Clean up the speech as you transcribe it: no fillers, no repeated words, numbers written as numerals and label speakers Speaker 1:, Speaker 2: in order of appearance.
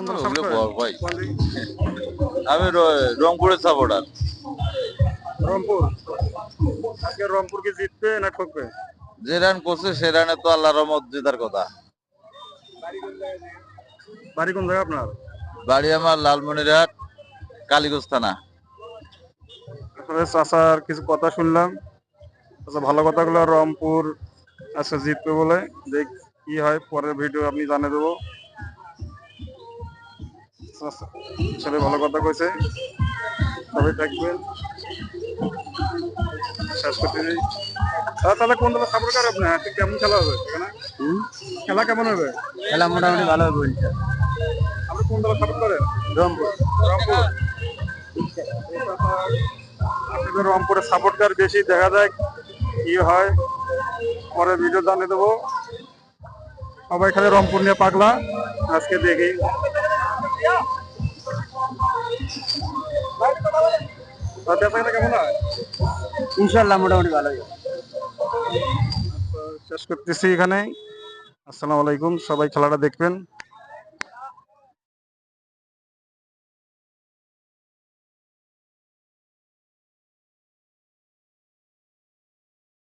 Speaker 1: দল
Speaker 2: ওগুলো
Speaker 1: সাপোর্ট
Speaker 2: বল ভাই।
Speaker 1: করেন?
Speaker 2: আমি রংপুরের সাপোর্টার।
Speaker 1: রংপুর। আজকে রংপুর কি জিতবে না ঠকবে?
Speaker 2: যে রান করছে সে রানে তো আল্লাহর রহমত জেতার কথা।
Speaker 1: বাড়ি কোন জায়গা আপনার?
Speaker 2: বাড়ি আমার লালমনিরহাট, কালীগঞ্জ থানা।
Speaker 1: আসলে চাচার কিছু কথা শুনলাম। আচ্ছা, ভালো কথাগুলো। রংপুর আজকে জিতবে বলে, দেখ কি হয়, পরের ভিডিও আপনি জানিয়ে দেবো। আচ্ছা, ছেলে ভালো কথা কইছে, সবাই থাকবেন। শেষ করতে যাই। তাহলে কোন দলের সাপোর্ট করে আপনি? আজকে কেমন খেলা হবে এখানে? খেলা কেমন হবে?
Speaker 3: খেলা মোটামুটি ভালো হবে বলছে।
Speaker 1: আপনি কোন দলের সাপোর্ট করেন?
Speaker 3: রংপুর।
Speaker 1: রংপুর। আপনাদের রংপুরের সাপোর্টার বেশি, দেখা যাক কি হয়, পরে ভিডিও জানিয়ে দেবো। সবাই খালি রংপুর নিয়ে পাগলা, আজকে দেখি। বেচাকেনা কেমন হয়?
Speaker 3: ইনশাল্লাহ মোটামুটি ভালো হবে।
Speaker 1: শেষ করতেছি এখানে। আসসালামু আলাইকুম, সবাই খেলাটা দেখবেন।